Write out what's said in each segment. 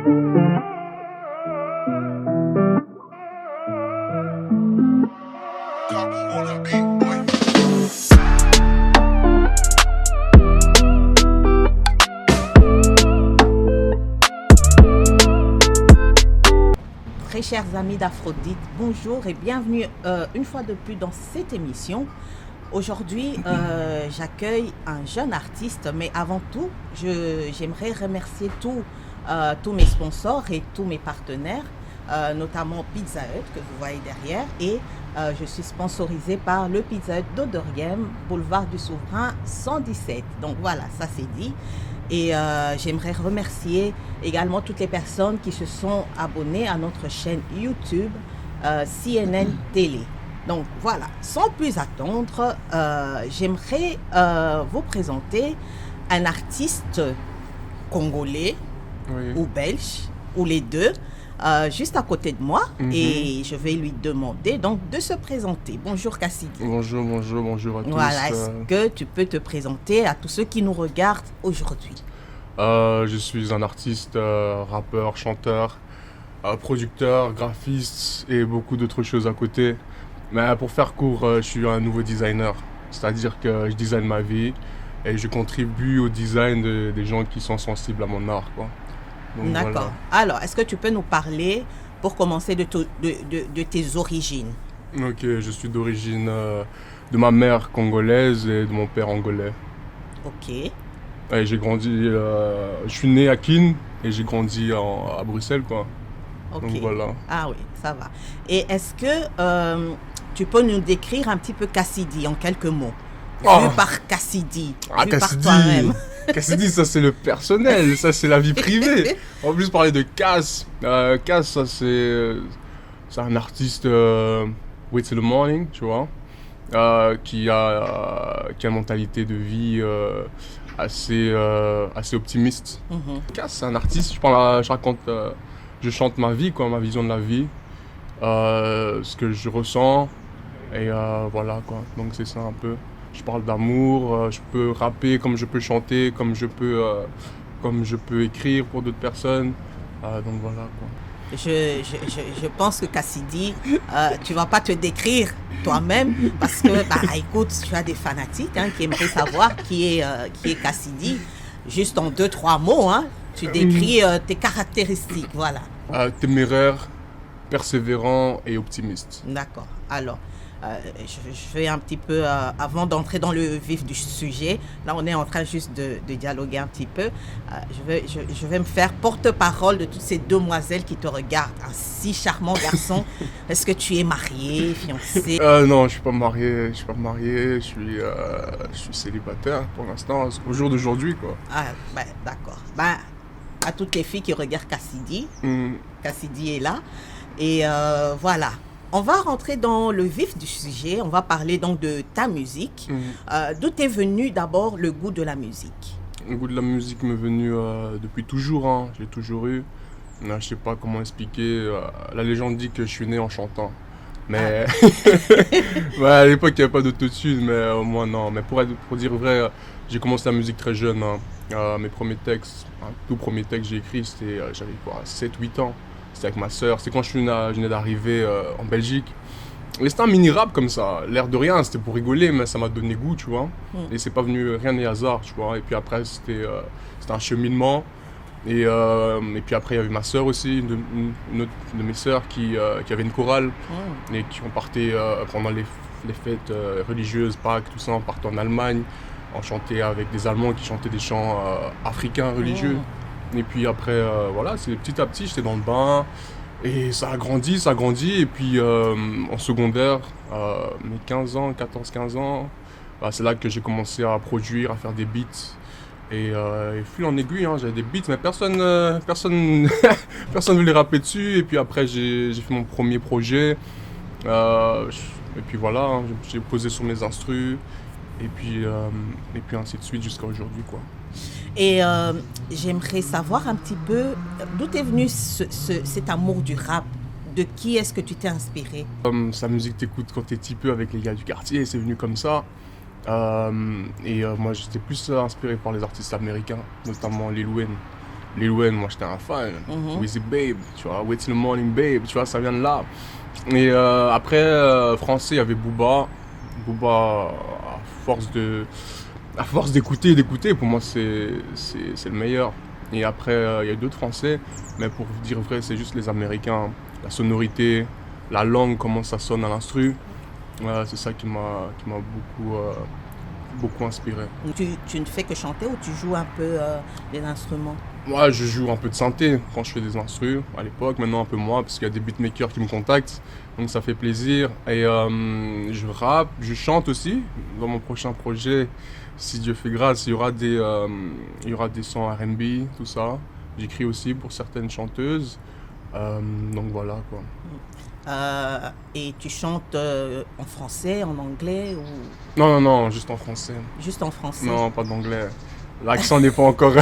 Très chers amis d'Aphrodite, bonjour et bienvenue une fois de plus dans cette émission. Aujourd'hui, j'accueille un jeune artiste, mais avant tout, j'aimerais remercier tous mes sponsors et tous mes partenaires, notamment Pizza Hut que vous voyez derrière, et je suis sponsorisée par le Pizza Hut d'Odoriem, boulevard du Souverain 117. Donc voilà, ça c'est dit. Et j'aimerais remercier également toutes les personnes qui se sont abonnées à notre chaîne YouTube CNN Télé. Donc voilà, sans plus attendre, j'aimerais vous présenter un artiste congolais ou belge, ou les deux, juste à côté de moi. Et je vais lui demander donc de se présenter. Bonjour Cassidy. Bonjour à tous. Voilà, est-ce que tu peux te présenter à tous ceux qui nous regardent aujourd'hui? Je suis un artiste, rappeur, chanteur, producteur, graphiste et beaucoup d'autres choses à côté. Mais pour faire court, je suis un nouveau designer. C'est-à-dire que je design ma vie et je contribue au design des gens qui sont sensibles à mon art, quoi. Donc, d'accord. voilà. Alors, est-ce que tu peux nous parler, pour commencer, de tes origines? Ok, je suis d'origine de ma mère congolaise et de mon père angolais. Ok. Et j'ai grandi, je suis né à Keene et j'ai grandi à Bruxelles, quoi. Ok. Donc voilà. Ah oui, ça va. Et est-ce que tu peux nous décrire un petit peu Cassidy en quelques mots? Oh. Vu par Cassidy, Ah, vu par Cassidy, toi-même. Cassidy, ça c'est le personnel, ça c'est la vie privée. En plus, parler de Cass, Cass, ça c'est un artiste Wait Till the Morning, tu vois, qui a une mentalité de vie assez optimiste. Cass, c'est un artiste, je raconte, je chante ma vie, quoi, ma vision de la vie, ce que je ressens, et voilà, quoi. Donc c'est ça un peu. Je parle d'amour, je peux rapper comme je peux chanter, comme je peux écrire pour d'autres personnes. Donc voilà, quoi. Je pense que Cassidy, tu vas pas te décrire toi-même parce que, écoute, tu as des fanatiques qui aimeraient savoir qui est Cassidy. Juste en 2-3 mots, tu décris tes caractéristiques, voilà. Téméraire, persévérant et optimiste. D'accord. Alors, je vais un petit peu, avant d'entrer dans le vif du sujet, là on est en train juste de dialoguer un petit peu, je vais me faire porte-parole de toutes ces demoiselles qui te regardent. Un si charmant garçon. Est-ce que tu es marié, fiancé? Non, je suis pas marié, je suis célibataire pour l'instant, au jour d'aujourd'hui, quoi. Ah, d'accord. À toutes les filles qui regardent Cassidy, Cassidy est là. Et voilà. On va rentrer dans le vif du sujet. On va parler donc de ta musique. D'où est venu d'abord le goût de la musique? Le goût de la musique m'est venu depuis toujours, je l'ai toujours eu. Je sais pas comment expliquer. La légende dit que je suis né en chantant. Mais à l'époque, il n'y avait pas d'autotune, mais au moins non. Mais pour dire vrai, j'ai commencé la musique très jeune. Mes premiers textes, tout premier texte que j'ai écrit, c'était, j'avais 7-8 ans. C'était avec ma sœur. C'est quand je venais d'arriver en Belgique. Et c'était un mini-rap comme ça. L'air de rien, c'était pour rigoler, mais ça m'a donné goût, tu vois. Et c'est pas venu, rien n'est hasard, tu vois. Et puis après, c'était un cheminement. Et puis après, il y avait ma sœur aussi, une autre de mes sœurs qui avait une chorale. Et on partait pendant les fêtes religieuses, Pâques, tout ça. On partait en Allemagne. On chantait avec des Allemands qui chantaient des chants africains religieux. Et puis après, voilà, c'est petit à petit, j'étais dans le bain. Et ça a grandi. Et puis en secondaire, mes 14-15 ans, c'est là que j'ai commencé à produire, à faire des beats. Et fil en aiguille, j'avais des beats, mais personne voulait rapper dessus. Et puis après, j'ai fait mon premier projet. Et puis voilà, j'ai posé sur mes instrus. Et puis ainsi de suite jusqu'à aujourd'hui, quoi. Et j'aimerais savoir un petit peu d'où est venu cet amour du rap. De qui est-ce que tu t'es inspiré? Comme sa musique t'écoute quand t'es petit peu avec les gars du quartier, c'est venu comme ça. Moi j'étais plus inspiré par les artistes américains, notamment Lil Wayne. Lil Wayne, moi j'étais un fan. Wheezy Babe, tu vois, Wait Till the Morning Babe, tu vois, ça vient de là. Et après, français, il y avait Booba. Booba, à force d'écouter, pour moi c'est le meilleur. Et après, il y a d'autres français, mais pour dire vrai, c'est juste les Américains. La sonorité, la langue, comment ça sonne à l'instru. Voilà, c'est ça qui m'a beaucoup inspiré. Tu ne fais que chanter ou tu joues un peu les instruments? Moi, je joue un peu de synthé quand je fais des instrus à l'époque, maintenant un peu moins parce qu'il y a des beatmakers qui me contactent, donc ça fait plaisir. Et je rappe, je chante aussi. Dans mon prochain projet, si Dieu fait grâce, il y aura des sons R&B, tout ça. J'écris aussi pour certaines chanteuses, donc voilà quoi. Et tu chantes en français, en anglais ou Non, juste en français. juste en français? Non, pas d'anglais. L'accent n'est pas encore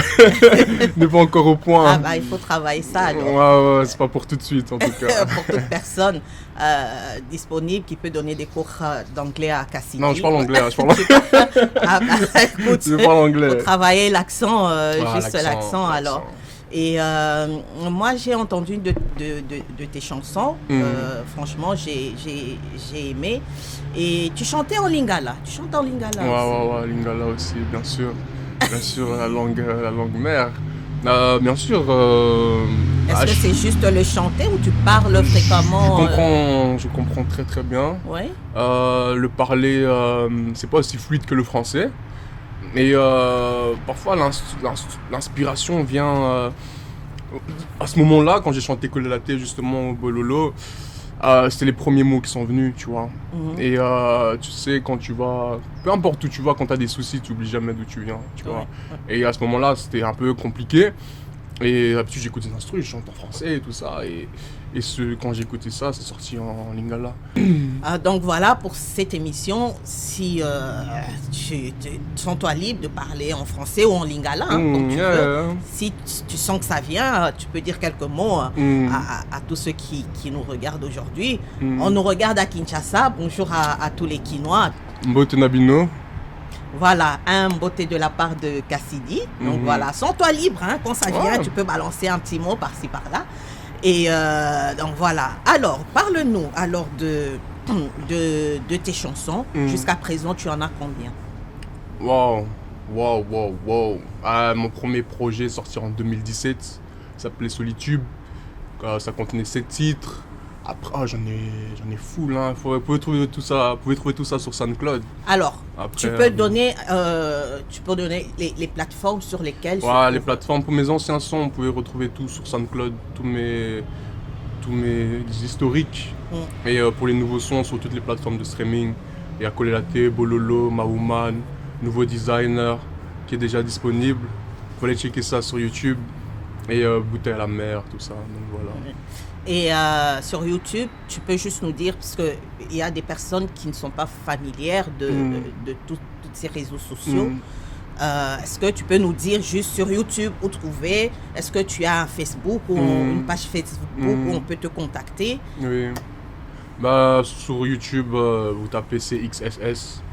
n'est pas encore au point. Ah bah il faut travailler ça alors. Ouais, c'est pas pour tout de suite en tout cas. Pour toute personne disponible qui peut donner des cours d'anglais à Cassidy. Non, je parle anglais, je parle. Ah bah écoute, Je parle anglais. faut travailler l'accent, Ah, juste l'accent alors. Et moi j'ai entendu de tes chansons, franchement j'ai aimé. Et tu chantais en lingala, tu chantes en lingala aussi. Ouais, lingala aussi, bien sûr. Bien sûr, la langue mère. Bien sûr. Est-ce que c'est juste le chanter ou tu parles fréquemment? Je comprends très très bien. Ouais. Le parler, c'est pas aussi fluide que le français. Mais parfois l'inspiration vient à ce moment-là, quand j'ai chanté Coller la tête justement au Bololo. C'était les premiers mots qui sont venus, tu vois. Et tu sais, quand tu vas, peu importe où tu vas, quand tu as des soucis, tu n'oublies jamais d'où tu viens, tu vois. Et à ce moment-là, c'était un peu compliqué. Et d'habitude, j'écoute des instrus, je chante en français et tout ça. Et quand j'ai écouté ça, c'est sorti en lingala. Donc voilà, pour cette émission, si tu sens-toi libre de parler en français ou en lingala, comme tu veux. Si tu sens que ça vient, tu peux dire quelques mots à tous ceux qui nous regardent aujourd'hui. On nous regarde à Kinshasa. Bonjour à tous les Kinois. Mbote Nabino. Voilà, un beauté de la part de Cassidy. Donc voilà, sens-toi libre, quand ça vient, tu peux balancer un petit mot par-ci par-là. Et donc voilà. Alors, parle-nous alors de tes chansons. Jusqu'à présent, tu en as combien? Wow. Mon premier projet sorti en 2017 s'appelait Solitude. Ça contenait 7 titres. Après, j'en ai full, hein. Vous pouvez trouver tout ça sur SoundCloud. Alors, après, tu peux donner les plateformes sur lesquelles... Les plateformes. Pour mes anciens sons, vous pouvez retrouver tout sur SoundCloud, tous mes historiques. Et pour les nouveaux sons, sur toutes les plateformes de streaming, il y a Coller la tête, Bololo, Maouman, nouveau designer qui est déjà disponible. Vous pouvez aller checker ça sur YouTube. Et Bouteille à la mer, tout ça. Donc voilà. Et sur YouTube, tu peux juste nous dire, parce qu'il y a des personnes qui ne sont pas familières de tous ces réseaux sociaux. Est-ce que tu peux nous dire juste sur YouTube où trouver? Est-ce que tu as un Facebook ou une page Facebook où on peut te contacter? Oui. Sur YouTube, vous tapez CXSS.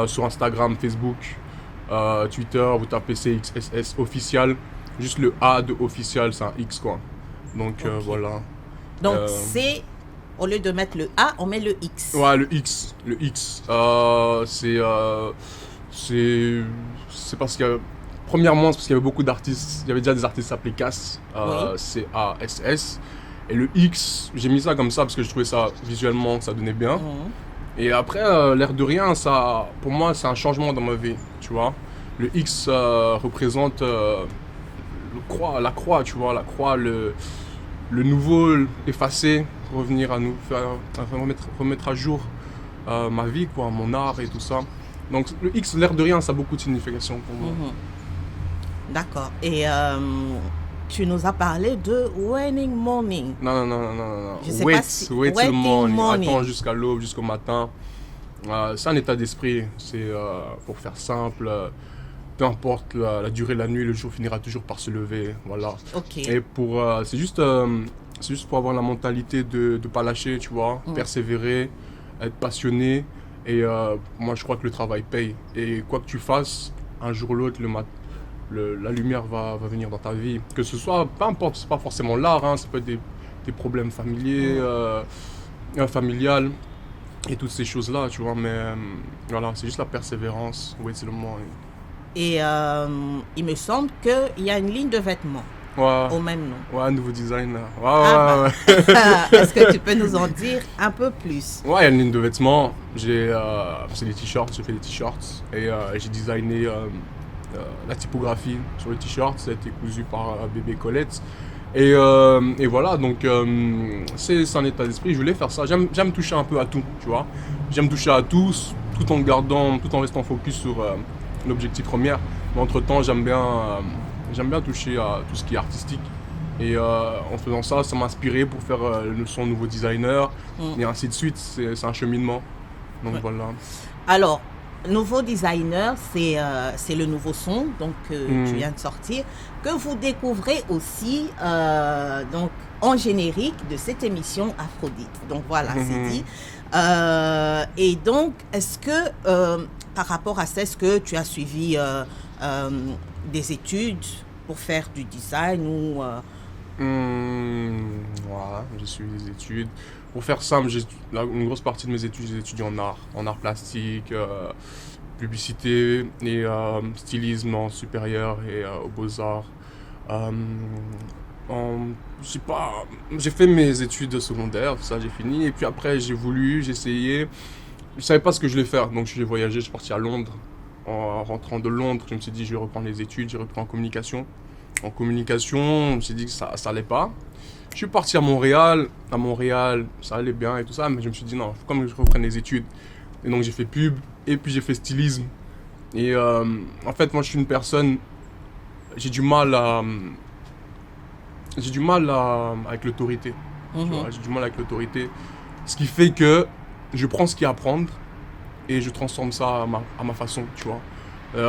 Sur Instagram, Facebook, Twitter, vous tapez CXSS official. Juste le A de official, c'est un X quoi. Donc voilà. Donc c'est, au lieu de mettre le A, on met le X. Ouais, le X. C'est parce que, premièrement, c'est parce qu'il y avait beaucoup d'artistes. Il y avait déjà des artistes appelés CASS, CASS. Et le X, j'ai mis ça comme ça parce que je trouvais ça visuellement, ça donnait bien. Et après, l'air de rien, ça, pour moi, c'est un changement dans ma vie, tu vois. Le X représente la croix, tu vois, la croix, le nouveau, effacé, revenir à nous faire, remettre à jour ma vie, quoi, mon art et tout ça. Donc le X, l'air de rien, ça a beaucoup de signification pour moi. D'accord. Et tu nous as parlé de Wedding Morning. Non. Je sais Wait pas si... till the morning. Attends jusqu'à l'aube, jusqu'au matin. C'est un état d'esprit. C'est pour faire simple. Peu importe la durée de la nuit, le jour finira toujours par se lever. Voilà. Ok. Et c'est juste pour avoir la mentalité de ne pas lâcher, tu vois, persévérer, être passionné. Et moi, je crois que le travail paye. Et quoi que tu fasses, un jour ou l'autre, la lumière va venir dans ta vie. Que ce soit, peu importe, c'est pas forcément l'art, hein, ça peut être des problèmes familiers, familiales et toutes ces choses-là, tu vois. Mais voilà, c'est juste la persévérance. Oui, c'est le mot. Et il me semble qu'il y a une ligne de vêtements Ouais. au même nom. Ouais, un nouveau design. Ouais, Ah ouais, bah, est-ce que tu peux nous en dire un peu plus? ouais, il y a une ligne de vêtements. C'est des t-shirts, j'ai fait des t-shirts. Et j'ai designé la typographie sur le t-shirt. Ça a été cousu par bébé Colette. Et voilà, donc c'est un état d'esprit. Je voulais faire ça. J'aime toucher un peu à tout, tu vois. J'aime toucher à tout, tout en restant focus sur l'objectif premier. Mais entre-temps, j'aime bien toucher à tout ce qui est artistique. Et en faisant ça, ça m'a inspiré pour faire son nouveau designer. Et ainsi de suite. C'est un cheminement. Donc Ouais. voilà. Alors, nouveau designer, c'est le nouveau son donc, tu viens de sortir, que vous découvrez aussi donc, en générique de cette émission Aphrodite. Donc voilà, c'est dit. Et donc, est-ce que, par rapport à ça, est-ce que tu as suivi des études pour faire du design ou Voilà, j'ai suivi des études. Pour faire simple, une grosse partie de mes études, j'ai étudié en art plastique, publicité et stylisme en supérieur et aux beaux-arts. Euh, je sais pas, j'ai fait mes études secondaires, ça j'ai fini, et puis après j'ai essayé. Je savais pas ce que je voulais faire, donc j'ai voyagé, je suis parti à Londres. En rentrant de Londres, je me suis dit je vais reprendre les études, j'ai repris en communication. En communication, je me suis dit que ça allait pas. Je suis parti à Montréal. À Montréal, ça allait bien et tout ça, mais je me suis dit non, il faut quand même que je reprenne les études. Et donc j'ai fait pub et puis j'ai fait stylisme. Et en fait, moi je suis une personne, j'ai du mal avec l'autorité. Tu vois, j'ai du mal avec l'autorité. Ce qui fait que je prends ce qu'il y a à prendre et je transforme ça à ma façon, tu vois.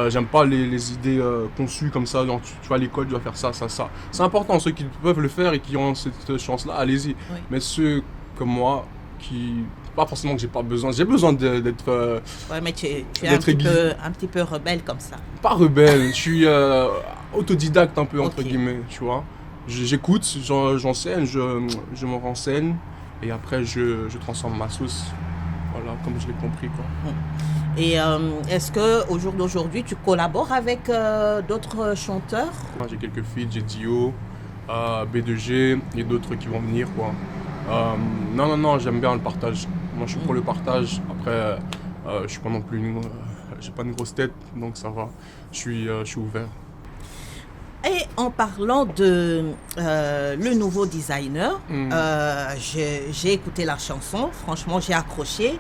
J'aime pas les idées conçues comme ça, genre, tu vas à l'école, tu dois faire ça, ça, ça. C'est important, ceux qui peuvent le faire et qui ont cette chance-là, allez-y. Oui. Mais ceux comme moi, pas forcément que j'ai pas besoin, j'ai besoin d'être Ouais, mais tu es d'être un petit peu rebelle comme ça. pas rebelle, je suis autodidacte un peu, entre Ok. guillemets, tu vois. J'écoute, j'enseigne, je me renseigne et après je transforme ma sauce, voilà, comme je l'ai compris, quoi. Et est-ce qu'au jour d'aujourd'hui, tu collabores avec d'autres chanteurs? J'ai quelques feats, j'ai Dio, B2G et d'autres qui vont venir, quoi. Non, j'aime bien le partage. Moi, je suis pour le partage. Après, je suis pas non plus j'ai pas une grosse tête, donc ça va. Je suis ouvert. Et en parlant de le nouveau designer, j'ai écouté la chanson, franchement j'ai accroché.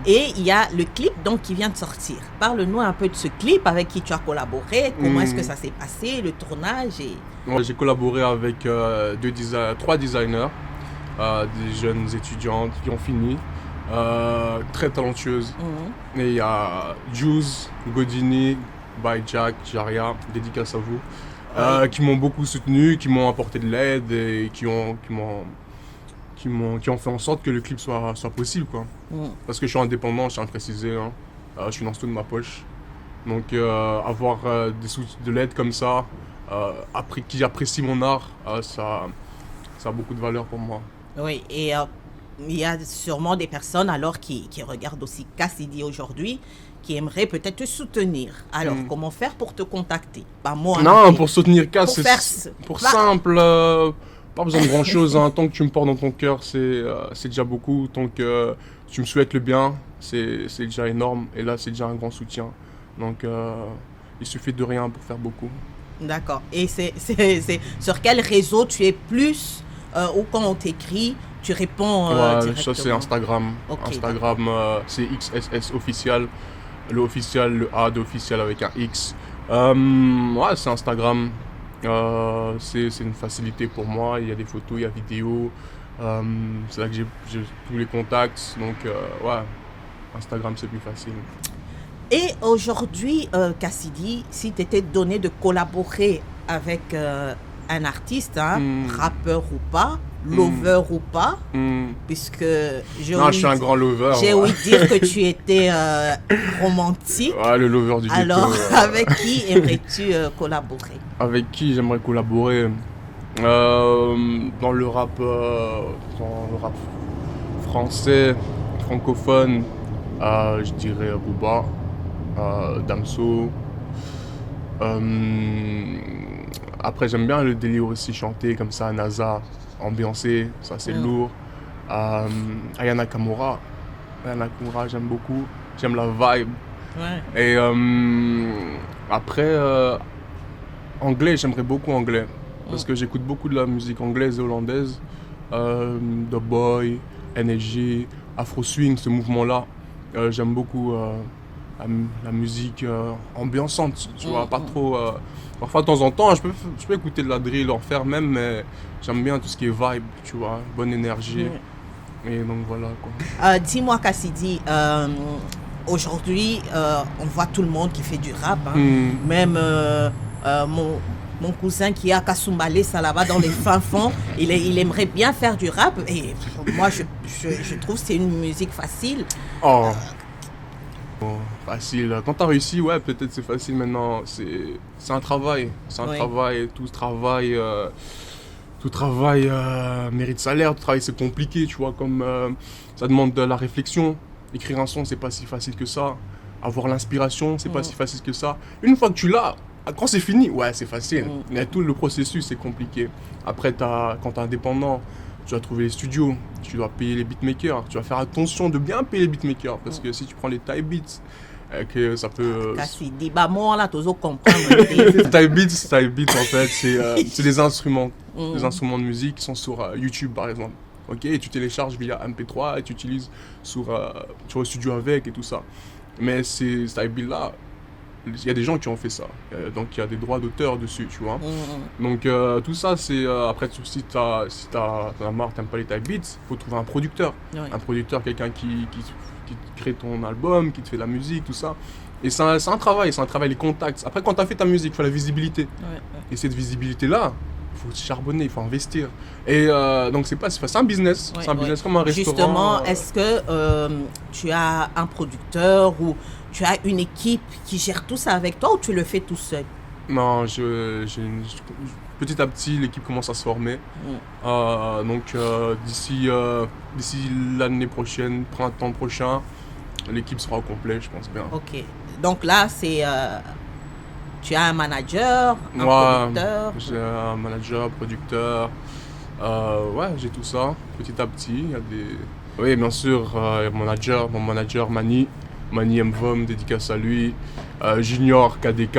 Et il y a le clip donc qui vient de sortir. Parle-nous un peu de ce clip, avec qui tu as collaboré, comment est-ce que ça s'est passé, le tournage et... Ouais, j'ai collaboré avec 3 designers, des jeunes étudiantes qui ont fini, très talentueuses. Et il y a Juice, Godini, by Jack, Jaria, dédicace à vous. Qui m'ont beaucoup soutenu, qui m'ont apporté de l'aide et qui ont fait en sorte que le clip soit possible, quoi. Parce que je suis indépendant, je tiens à le préciser, hein. Je suis dans tout de ma poche. Donc avoir de l'aide comme ça, qui apprécie mon art, ça a beaucoup de valeur pour moi. Oui, et il y a sûrement des personnes alors qui regardent aussi Cassidy aujourd'hui, qui aimeraient peut-être te soutenir. Alors, comment faire pour te contacter? Pas moi. Non, pour soutenir Cass, pour faire c'est pour bah- simple. Pas besoin de grand-chose, hein. Tant que tu me portes dans ton cœur, c'est déjà beaucoup. Tant que tu me souhaites le bien, c'est déjà énorme. Et là, c'est déjà un grand soutien. Donc, il suffit de rien pour faire beaucoup. D'accord. Et c'est sur quel réseau tu es plus ou quand on t'écrit, tu réponds Ouais, directement? ça c'est Instagram. Ok, Instagram, c'est XSS officiel. Le officiel, le A d'officiel avec un X. Ouais, c'est Instagram. C'est une facilité pour moi. Il y a des photos, il y a vidéos. C'est là que j'ai tous les contacts. Donc, ouais, Instagram c'est plus facile. Et aujourd'hui, Cassidy, si tu étais donné de collaborer avec un artiste, hein, rappeur ou pas, lover ou pas, puisque non, je suis un grand lover. J'ai ouï dire que tu étais romantique. Ouais, le lover du ghetto. Alors, avec qui aimerais-tu collaborer? Avec qui j'aimerais collaborer dans le rap français, francophone, je dirais Booba, Damso. Après, j'aime bien le délire aussi, chanter comme ça, NASA, ambiancé, ça c'est lourd. Ayana Kamura, j'aime beaucoup, j'aime la vibe. Ouais. Et après, anglais, j'aimerais beaucoup anglais, parce que j'écoute beaucoup de la musique anglaise et hollandaise, The Boy, NSG, Afro Swing, ce mouvement-là. J'aime beaucoup la musique ambiançante, tu vois, pas trop... Parfois, de temps en temps, je peux écouter de la drill, en faire même, mais j'aime bien tout ce qui est vibe, tu vois, bonne énergie. Et donc voilà, quoi. Dis-moi, Cassidy, aujourd'hui, on voit tout le monde qui fait du rap, hein. Même mon cousin qui est à Kasumbalé, ça là-bas dans les fins fonds, il aimerait bien faire du rap. Et moi, je trouve que c'est une musique facile. Oh. Facile. Quand t'as réussi, ouais, peut-être c'est facile maintenant. C'est un travail. C'est un travail. Tout travail mérite salaire. Tout travail, c'est compliqué, tu vois. Comme ça demande de la réflexion. Écrire un son, c'est pas si facile que ça. Avoir l'inspiration, c'est pas si facile que ça. Une fois que tu l'as, quand c'est fini, ouais, c'est facile. Mais tout le processus, c'est compliqué. Après, quand t'es indépendant, tu vas trouver les studios, tu dois payer les beatmakers, tu vas faire attention de bien payer les beatmakers, parce que si tu prends les Thai beats, que ça peut... Cassidy, bah moi là, tu dois comprendre. Thai beats en fait, c'est des instruments, des instruments de musique qui sont sur YouTube par exemple. Ok, et tu télécharges via MP3 et tu utilises tu vas au studio avec et tout ça. Mais ces Thai beats là, il y a des gens qui ont fait ça, donc il y a des droits d'auteur dessus, tu vois. Donc tout ça, c'est après si t'en as marre, t'aimes pas les Thai beats, faut trouver un producteur, quelqu'un qui crée ton album, qui te fait la musique, tout ça. Et c'est un travail, les contacts. Après, quand t'as fait ta musique, il faut la visibilité. Et cette visibilité là, il faut charbonner, il faut investir. Et donc c'est un business, c'est un business comme un restaurant. Justement, est-ce que tu as un producteur ou tu as une équipe qui gère tout ça avec toi ou tu le fais tout seul? Non, petit à petit, l'équipe commence à se former. Donc d'ici l'année prochaine, printemps prochain, l'équipe sera au complet, je pense bien. Ok. Donc là, tu as un manager, un producteur? J'ai un manager, producteur. Ouais, j'ai tout ça. Petit à petit, il y a des... Oui, bien sûr, mon manager Mani Mvom, dédicace à lui. Junior, KDK.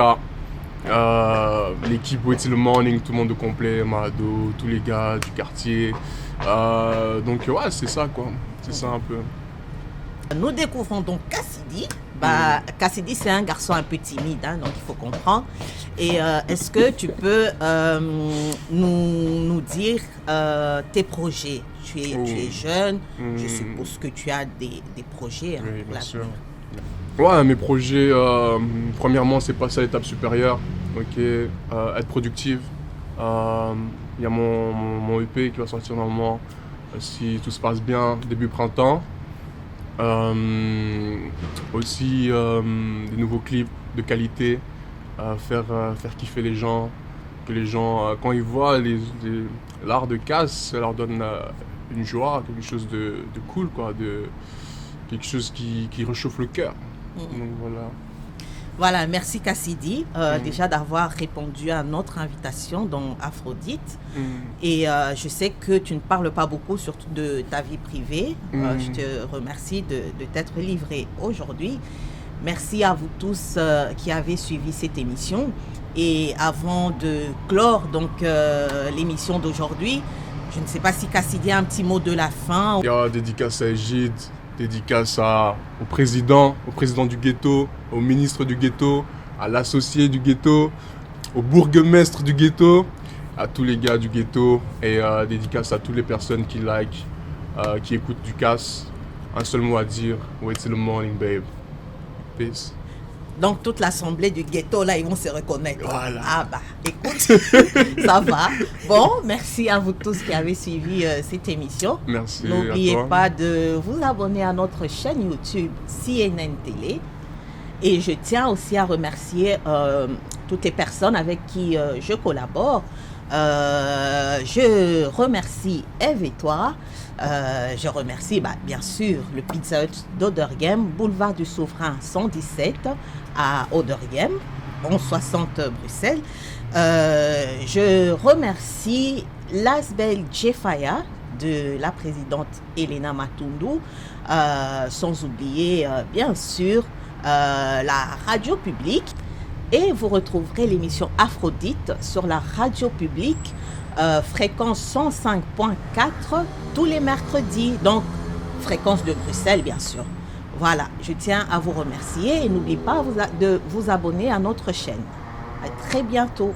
L'équipe Wait Till the Morning, tout le monde au complet, Mado, tous les gars du quartier. Donc ouais, c'est ça quoi. C'est ça un peu. Nous découvrons donc Cassidy. Cassidy, c'est un garçon un peu timide, hein, donc il faut comprendre. Et est-ce que tu peux nous dire tes projets? Tu es jeune, je suppose que tu as des projets. Hein, oui, bien sûr. Ouais, mes projets, premièrement, c'est passer à l'étape supérieure, être productive. Il y a mon EP qui va sortir normalement, si tout se passe bien, début printemps. Aussi des nouveaux clips de qualité, faire kiffer les gens, que les gens, quand ils voient l'art de Cass, ça leur donne une joie, quelque chose de cool, quoi, quelque chose qui réchauffe le cœur. Donc voilà, merci Cassidy déjà d'avoir répondu à notre invitation dans Aphrodite. Et je sais que tu ne parles pas beaucoup surtout de ta vie privée. Je te remercie de t'être livré aujourd'hui. Merci à vous tous qui avez suivi cette émission. Et avant de clore donc l'émission d'aujourd'hui, je ne sais pas si Cassidy a un petit mot de la fin. Il y a dédicace à Egide, dédicace au président du ghetto, au ministre du ghetto, à l'associé du ghetto, au bourgmestre du ghetto, à tous les gars du ghetto et dédicace à toutes les personnes qui qui écoutent du Cass. Un seul mot à dire, wait till the morning, babe. Peace. Donc, toute l'assemblée du ghetto, là, ils vont se reconnaître. Voilà. Ah bah, écoute, ça va. Bon, merci à vous tous qui avez suivi cette émission. Merci à N'oubliez toi. pas de vous abonner à notre chaîne YouTube CNN Télé. Et je tiens aussi à remercier toutes les personnes avec qui je collabore. Je remercie Eve et toi. Je remercie bien sûr le Pizza Hut d'Oderghem, boulevard du Souverain 117 à Oderghem, 1160 Bruxelles. Je remercie Lasbel Jefaya de la présidente Elena Matundu, sans oublier bien sûr la radio publique. Et vous retrouverez l'émission Aphrodite sur la radio publique, fréquence 105.4 tous les mercredis, donc fréquence de Bruxelles bien sûr. Voilà, je tiens à vous remercier et n'oubliez pas de vous abonner à notre chaîne. À très bientôt.